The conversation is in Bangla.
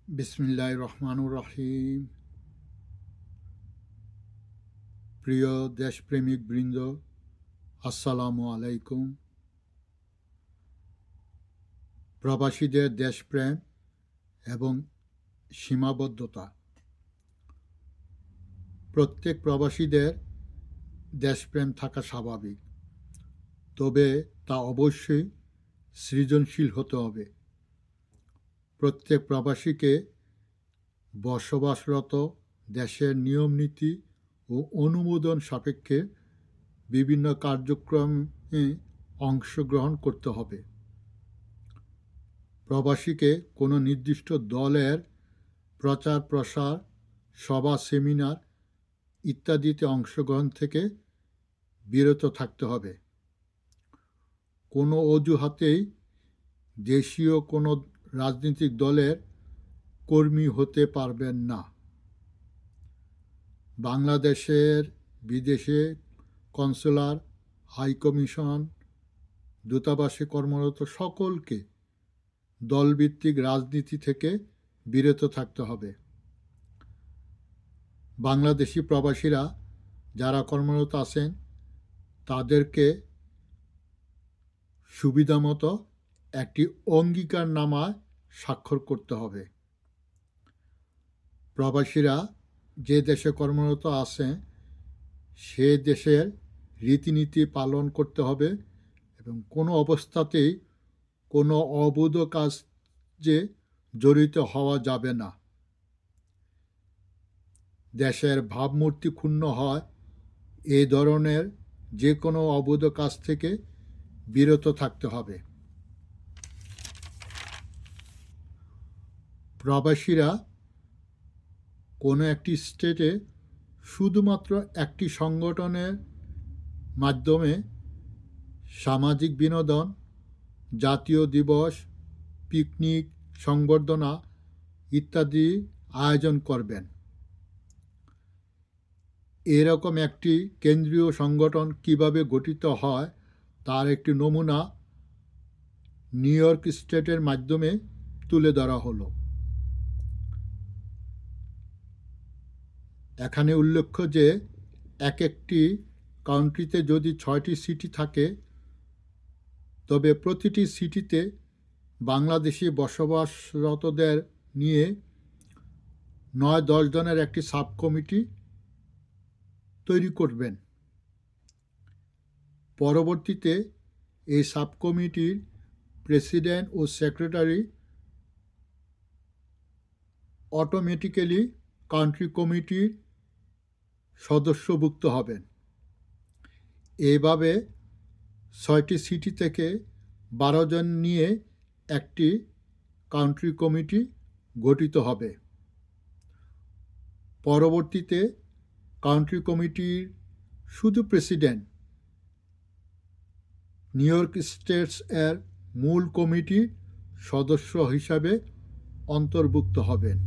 বিসমিল্লাহির রহমানির রহিম। প্রিয় দেশপ্রেমিক বৃন্দ, আসসালামু আলাইকুম। প্রবাসীদের দেশপ্রেম এবং সীমাবদ্ধতা। প্রত্যেক প্রবাসীদের দেশপ্রেম থাকা স্বাভাবিক, তবে তা অবশ্যই সৃজনশীল হতে হবে। প্রত্যেক প্রবাসীকে বসবাসরত দেশের নিয়মনীতি ও অনুমোদন সাপেক্ষে বিভিন্ন কার্যক্রমে অংশগ্রহণ করতে হবে। প্রবাসীকে কোনো নির্দিষ্ট দলের প্রচার প্রসার, সভা, সেমিনার ইত্যাদিতে অংশগ্রহণ থেকে বিরত থাকতে হবে। কোনো অজুহাতেই দেশীয় কোনো রাজনৈতিক দলের কর্মী হতে পারবেন না। বাংলাদেশের বিদেশে কনসুলার, হাইকমিশন, দূতাবাসে কর্মরত সকলকে দলভিত্তিক রাজনীতি থেকে বিরত থাকতে হবে। বাংলাদেশি প্রবাসীরা যারা কর্মরত আছেন তাদেরকে সুবিধামতো একটি অঙ্গীকারনামায় স্বাক্ষর করতে হবে। প্রবাসীরা যে দেশে কর্মরত আছে সে দেশের রীতিনীতি পালন করতে হবে এবং কোনো অবস্থাতেই কোনো অবৈধ কাজে জড়িত হওয়া যাবে না। দেশের ভাবমূর্তি ক্ষুণ্ণ হয় এই ধরনের যে কোনো অবৈধ কাজ থেকে বিরত থাকতে হবে। প্রবাসীরা কোনো একটি স্টেটে শুধুমাত্র একটি সংগঠনের মাধ্যমে সামাজিক বিনোদন, জাতীয় দিবস, পিকনিক, সংবর্ধনা ইত্যাদি আয়োজন করবেন। এরকম একটি কেন্দ্রীয় সংগঠন কিভাবে গঠিত হয় তার একটি নমুনা নিউ ইয়র্ক স্টেটের মাধ্যমে তুলে ধরা হলো। এখানে উল্লেখ্য যে এক একটি কাউন্ট্রিতে যদি 6টি সিটি থাকে তবে প্রতিটি সিটিতে বাংলাদেশি বসবাসরতদের নিয়ে 9-10 জনের একটি সাব কমিটি তৈরি করবেন। পরবর্তীতে এই সাব কমিটির প্রেসিডেন্ট ও সেক্রেটারি অটোমেটিক্যালি কান্ট্রি কমিটির সদস্যভুক্ত হবেন। এইভাবে 6টি সিটি থেকে 12 জন নিয়ে একটি কান্ট্রি কমিটি গঠিত হবে। পরবর্তীতে কান্ট্রি কমিটির শুধু প্রেসিডেন্ট নিউ ইয়র্ক স্টেটস এর মূল কমিটির সদস্য হিসাবে অন্তর্ভুক্ত হবেন।